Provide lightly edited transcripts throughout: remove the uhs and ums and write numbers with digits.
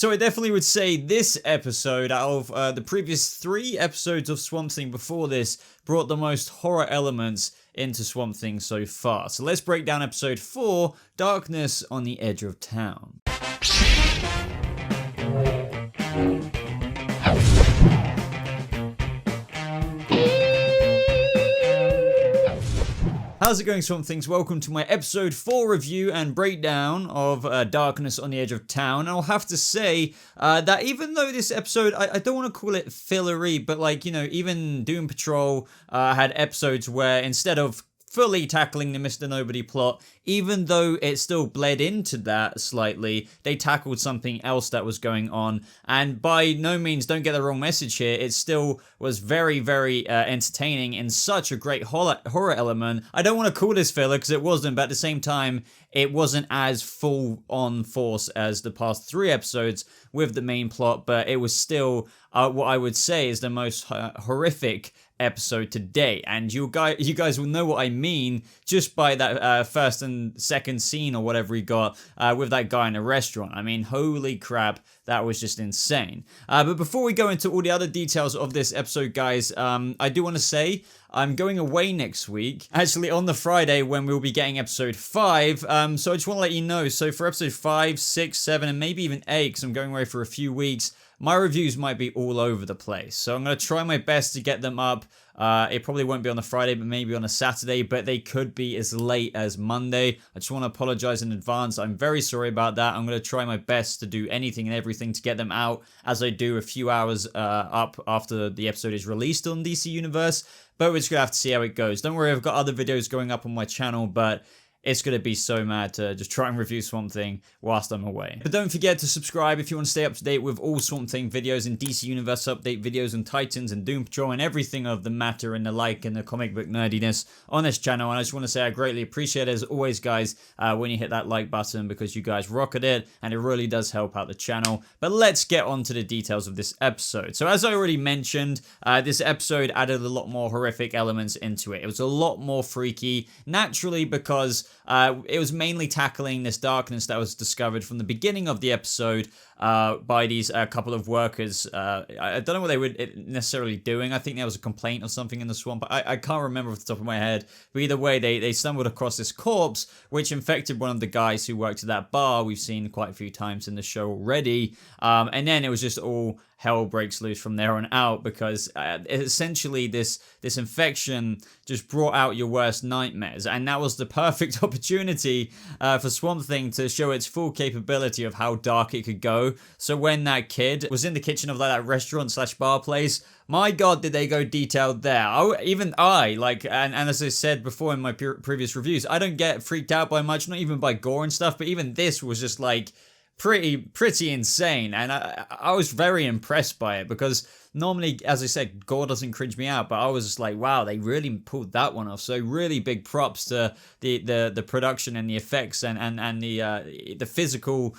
So I definitely would say this episode, out of the previous 3 episodes of Swamp Thing before this, brought the most horror elements into Swamp Thing so far. So let's break down episode 4, Darkness on the Edge of Town. How's it going, Swamp Things? Welcome to my episode 4 review and breakdown of Darkness on the Edge of Town. And I'll have to say that even though this episode, I don't want to call it fillery, but like, you know, even Doom Patrol had episodes where instead of fully tackling the Mr. Nobody plot, even though it still bled into that slightly, they tackled something else that was going on. And by no means, don't get the wrong message here, it still was very, very entertaining and such a great horror element. I don't want to call this filler because it wasn't, but at the same time, it wasn't as full on force as the past 3 episodes with the main plot, but it was still what I would say is the most horrific episode to date. And you guys will know what I mean just by that first and second scene or whatever he got with that guy in a restaurant. I mean, holy crap, that was just insane. But before we go into all the other details of this episode, guys, I do want to say I'm going away next week, actually on the Friday when we'll be getting episode 5, so I just want to let you know, so for episode 5, 6, 7, and maybe even 8, because I'm going away for a few weeks, my reviews might be all over the place, so I'm going to try my best to get them up. It probably won't be on the Friday, but maybe on a Saturday, but they could be as late as Monday. I just want to apologize in advance. I'm very sorry about that. I'm going to try my best to do anything and everything to get them out as I do a few hours up after the episode is released on DC Universe, but we're just going to have to see how it goes. Don't worry, I've got other videos going up on my channel, but it's going to be so mad to just try and review Swamp Thing whilst I'm away. But don't forget to subscribe if you want to stay up to date with all Swamp Thing videos and DC Universe update videos and Titans and Doom Patrol and everything of the matter and the like and the comic book nerdiness on this channel. And I just want to say I greatly appreciate it as always, guys, when you hit that like button, because you guys rock at it and it really does help out the channel. But let's get on to the details of this episode. So as I already mentioned, this episode added a lot more horrific elements into it. It was a lot more freaky, naturally, because it was mainly tackling this darkness that was discovered from the beginning of the episode by these couple of workers. I don't know what they were necessarily doing. I think there was a complaint or something in the swamp. I can't remember off the top of my head. But either way, they stumbled across this corpse, which infected one of the guys who worked at that bar we've seen quite a few times in the show already. And then it was just all hell breaks loose from there on out, because essentially this infection just brought out your worst nightmares, and that was the perfect opportunity for Swamp Thing to show its full capability of how dark it could go. So when that kid was in the kitchen of that restaurant / bar place, my god, did they go detailed there. And as I said before in my previous reviews, I don't get freaked out by much, not even by gore and stuff, but even this was just like pretty insane, and I was very impressed by it, because normally, as I said, gore doesn't cringe me out, but I was just like, wow, they really pulled that one off. So really big props to the production and the effects and the physical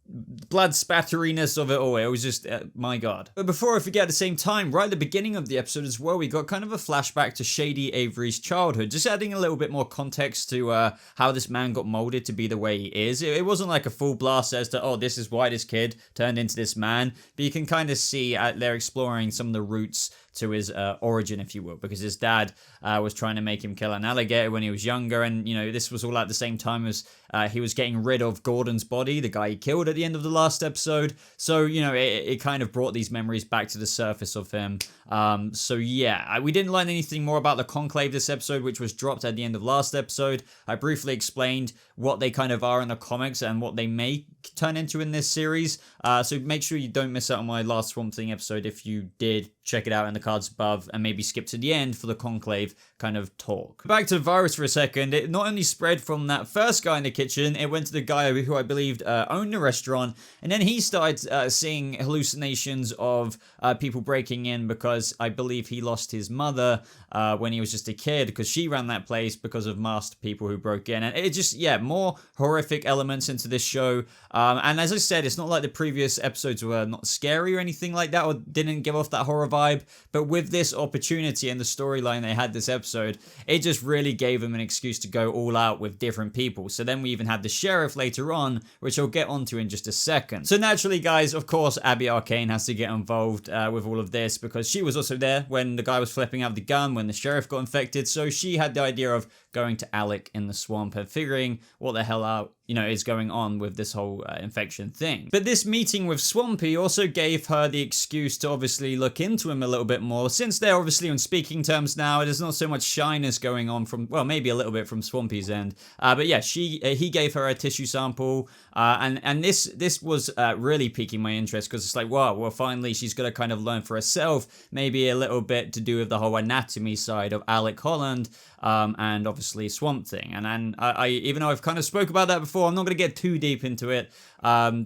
blood spatteriness of it all. It was just, my god. But before I forget, at the same time, right at the beginning of the episode as well, we got kind of a flashback to Shady Avery's childhood, just adding a little bit more context to how this man got molded to be the way he is. It wasn't like a full blast as to, oh, this is why this kid turned into this man, but you can kind of see they're exploring some of the roots to his origin, if you will, because his dad was trying to make him kill an alligator when he was younger, and, you know, this was all at the same time as he was getting rid of Gordon's body, the guy he killed at the end of the last episode. So, you know, it kind of brought these memories back to the surface of him. So yeah, we didn't learn anything more about the Conclave this episode, which was dropped at the end of last episode. I briefly explained what they kind of are in the comics and what they may turn into in this series. So make sure you don't miss out on my last Swamp Thing episode. If you did, check it out in the cards above, and maybe skip to the end for the Conclave kind of talk. Back to the virus for a second. It not only spread from that first guy in the kitchen, it went to the guy who I believed owned the restaurant, and then he started seeing hallucinations of people breaking in, because I believe he lost his mother when he was just a kid, because she ran that place because of masked people who broke in. And it just, yeah, more horrific elements into this show. And as I said, it's not like the previous episodes were not scary or anything like that, or didn't give off that horror vibe, but with this opportunity and the storyline they had this episode, it just really gave them an excuse to go all out with different people. So then we even had the sheriff later on, which I'll get onto in just a second. So naturally, guys, of course, Abby Arcane has to get involved with all of this because she was also there when the guy was flipping out the gun, when the sheriff got infected. So she had the idea of going to Alec in the swamp and figuring what the hell out, is going on with this whole infection thing. But this meeting with Swampy also gave her the excuse to obviously look into him a little bit more, since they're obviously on speaking terms now. There's not so much shyness going on from, well, maybe a little bit from Swampy's end. But yeah, he gave her a tissue sample, and this was really piquing my interest, because it's like, wow, well, finally she's got to kind of learn for herself, maybe a little bit to do with the whole anatomy side of Alec Holland, and obviously Swamp Thing. And I even though I've kind of spoke about that before, I'm not going to get too deep into it,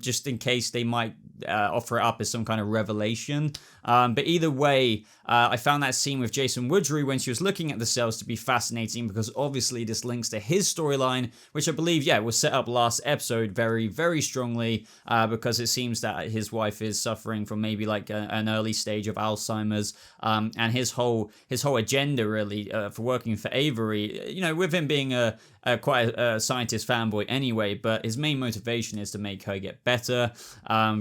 just in case they might offer it up as some kind of revelation. But either way, I found that scene with Jason Woodley when she was looking at the cells to be fascinating, because obviously this links to his storyline, which I believe, was set up last episode very, very strongly, because it seems that his wife is suffering from maybe like an early stage of Alzheimer's, and his whole agenda really for working for Avery, with him being quite a scientist fanboy anyway, but his main motivation is to make her get better,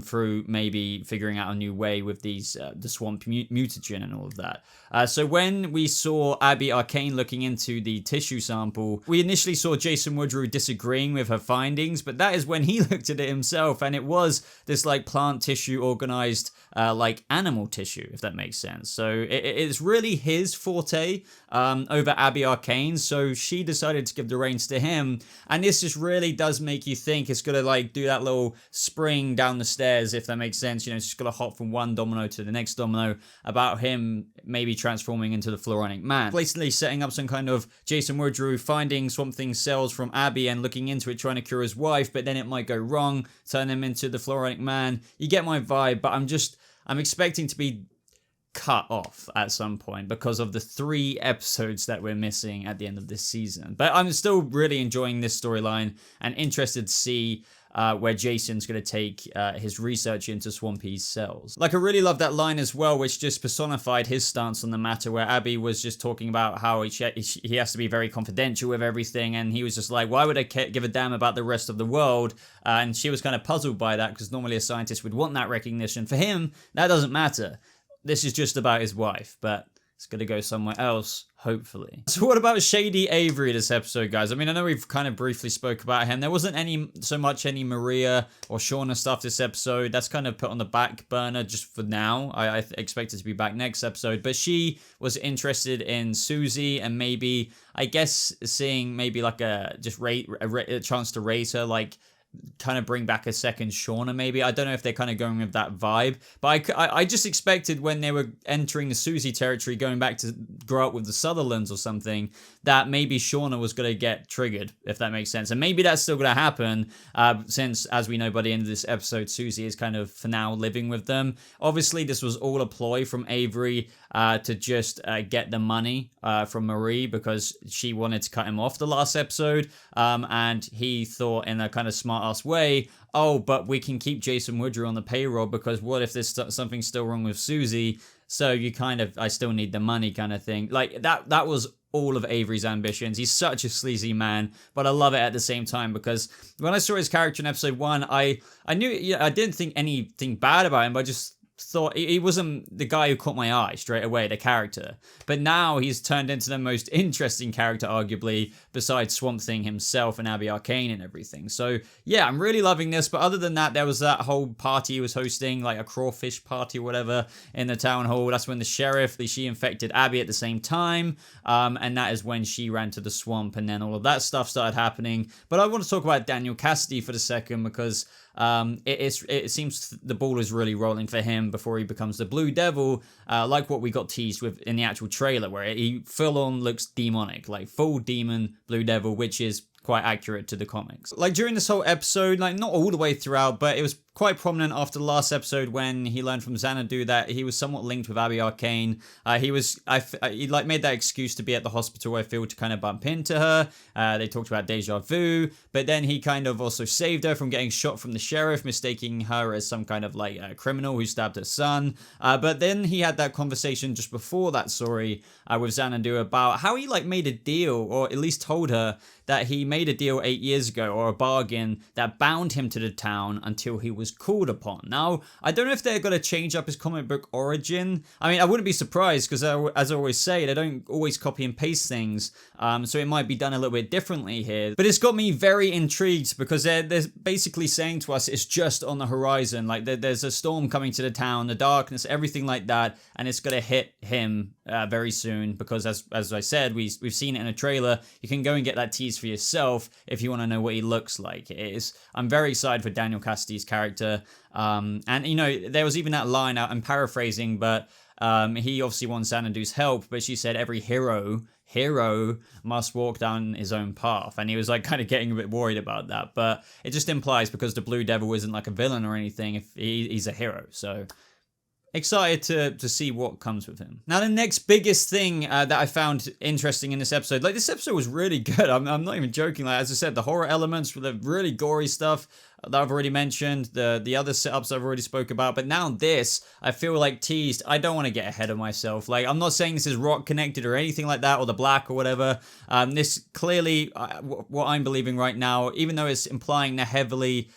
through maybe figuring out a new way with these the swamp mutagen and all of that. So when we saw Abby Arcane looking into the tissue sample, we initially saw Jason Woodley disagreeing with her findings, but that is when he looked at it himself, and it was this like plant tissue organized like animal tissue, if that makes sense. So it's really his forte over Abby Arcane, so she decided to give the reins to him, and this just really does make you think it's gonna like do that little spring down the stairs, if that makes sense. It's just gonna hop from one domino to the next domino about him maybe transforming into the Floronic Man, blatantly setting up some kind of Jason Woodley finding Swamp Thing cells from Abby and looking into it, trying to cure his wife, but then it might go wrong, turn him into the Floronic Man. You get my vibe, but I'm expecting to be cut off at some point because of the 3 episodes that we're missing at the end of this season. But I'm still really enjoying this storyline and interested to see where Jason's going to take his research into Swampy's cells. Like, I really love that line as well, which just personified his stance on the matter, where Abby was just talking about how he has to be very confidential with everything, and he was just like, why would I give a damn about the rest of the world? And she was kind of puzzled by that, because normally a scientist would want that recognition. For him, that doesn't matter. This is just about his wife, but it's going to go somewhere else, hopefully. So what about Shady Avery this episode, guys? I mean, I know we've kind of briefly spoke about him. There wasn't so much any Maria or Shauna stuff this episode. That's kind of put on the back burner just for now. I expect it to be back next episode. But she was interested in Susie, and maybe, I guess, seeing maybe like a chance to raise her, like kind of bring back a second Shauna maybe. I don't know if they're kind of going with that vibe, but I just expected when they were entering the Susie territory, going back to grow up with the Sutherlands or something, that maybe Shauna was going to get triggered, if that makes sense. And maybe that's still going to happen, since, as we know by the end of this episode, Susie is kind of, for now, living with them. Obviously, this was all a ploy from Avery to just get the money from Marie, because she wanted to cut him off the last episode, and he thought in a kind of smart-ass way, oh, but we can keep Jason Woodley on the payroll, because what if there's something still wrong with Susie? So I still need the money kind of thing. Like, that was all of Avery's ambitions. He's such a sleazy man, but I love it at the same time, because when I saw his character in episode 1, I knew, I didn't think anything bad about him, but I just thought he wasn't the guy who caught my eye straight away, the character. But now he's turned into the most interesting character, arguably, besides Swamp Thing himself and Abby Arcane and everything. So yeah, I'm really loving this. But other than that, there was that whole party he was hosting, like a crawfish party or whatever, in the town hall. That's when the sheriff, she infected Abby at the same time, and that is when she ran to the swamp, and then all of that stuff started happening. But I want to talk about Daniel Cassidy for the second, because it seems the ball is really rolling for him before he becomes the Blue Devil, like what we got teased with in the actual trailer, where he full on looks demonic, like full demon Blue Devil, which is quite accurate to the comics. Like, during this whole episode, like, not all the way throughout, but it was quite prominent after the last episode when he learned from Xanadu that he was somewhat linked with Abby Arcane. He like made that excuse to be at the hospital, I feel, to kind of bump into her. They talked about deja vu, but then he kind of also saved her from getting shot from the sheriff, mistaking her as some kind of like criminal who stabbed her son. But then he had that conversation just before that story with Xanadu about how he like made a deal, or at least told her that he made a deal 8 years ago, or a bargain that bound him to the town until he was called upon. Now, I don't know if they're going to change up his comic book origin. I mean, I wouldn't be surprised because, as I always say, they don't always copy and paste things, so it might be done a little bit differently here. But it's got me very intrigued because they're basically saying to us it's just on the horizon. Like, there's a storm coming to the town, the darkness, everything like that, and it's going to hit him very soon because, as I said, we've seen it in a trailer. You can go and get that tease for yourself if you want to know what he looks like. I'm very excited for Daniel Cassidy's character, and you know, there was even that line, I'm paraphrasing, but he obviously wants Xanadu's help, but she said every hero must walk down his own path, and he was like kind of getting a bit worried about that. But it just implies, because the Blue Devil isn't like a villain or anything, if he's a hero, so excited to see what comes with him. Now, the next biggest thing that I found interesting in this episode, like, this episode was really good. I'm not even joking. Like, as I said, the horror elements, the really gory stuff that I've already mentioned, the other setups I've already spoke about, but now this, I feel like teased. I don't want to get ahead of myself. Like, I'm not saying this is rock connected or anything like that, or the Black or whatever. This clearly, what I'm believing right now, even though it's implying the heavily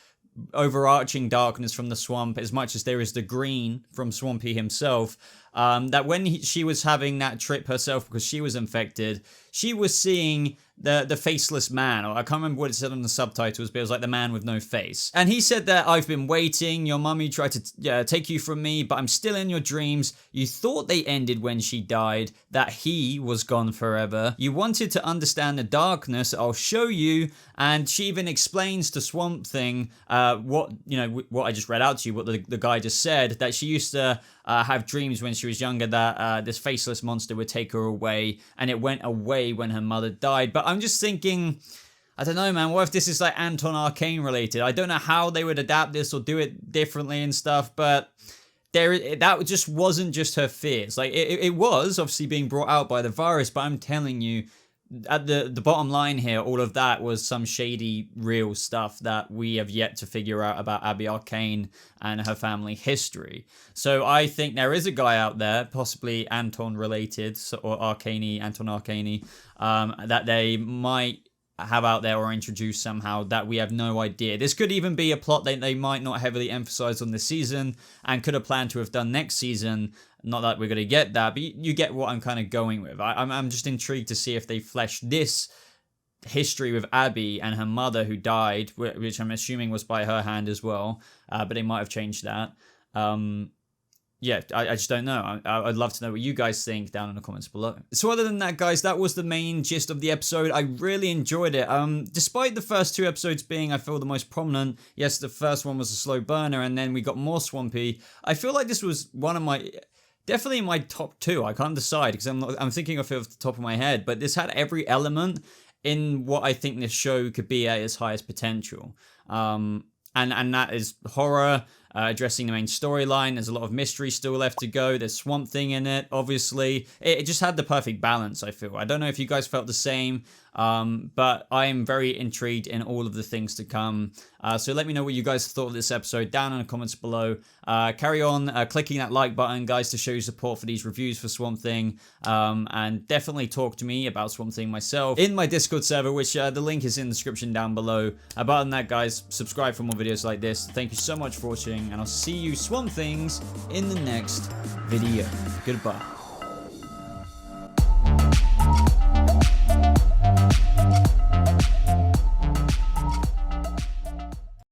overarching darkness from the swamp as much as there is the green from Swampy himself, that when she was having that trip herself because she was infected, she was seeing the faceless man, or I can't remember what it said on the subtitles, but it was like the man with no face. And he said that, I've been waiting, your mummy tried to take you from me, but I'm still in your dreams. You thought they ended when she died, that he was gone forever. You wanted to understand the darkness, I'll show you. And she even explains to Swamp Thing what I just read out to you, what the guy just said, that she used to have dreams when she was younger that this faceless monster would take her away, and it went away when her mother died. But I'm just thinking, I don't know, man, what if this is like Anton Arcane related? I don't know how they would adapt this or do it differently and stuff, but that just wasn't just her fears. Like, it was obviously being brought out by the virus, but I'm telling you, at the bottom line here, all of that was some shady real stuff that we have yet to figure out about Abby Arcane and her family history. So I think there is a guy out there, possibly Anton related, or Anton Arcane, that they might have out there or introduce somehow that we have no idea. This could even be a plot that they might not heavily emphasize on this season and could have planned to have done next season. Not that we're going to get that, but you get what I'm kind of going with. I'm just intrigued to see if they flesh this history with Abby and her mother who died, which I'm assuming was by her hand as well, but they might have changed that. Yeah, I just don't know. I'd love to know what you guys think down in the comments below. So other than that, guys, that was the main gist of the episode. I really enjoyed it. Despite the first two episodes being, I feel, the most prominent. Yes, the first one was a slow burner, and then we got more swampy. I feel like this was one of my... definitely my top two. I can't decide because I'm thinking of it off the top of my head, but this had every element in what I think this show could be at its highest potential. And that is horror, addressing the main storyline. There's a lot of mystery still left to go. There's Swamp Thing in it, obviously. It just had the perfect balance, I feel. I don't know if you guys felt the same, but I am very intrigued in all of the things to come. So let me know what you guys thought of this episode down in the comments below. Carry on clicking that like button, guys, to show your support for these reviews for Swamp Thing. And definitely talk to me about Swamp Thing myself in my Discord server, which the link is in the description down below. Other than that, guys, subscribe for more videos like this. Thank you so much for watching, and I'll see you Swamp Things in the next video. Goodbye.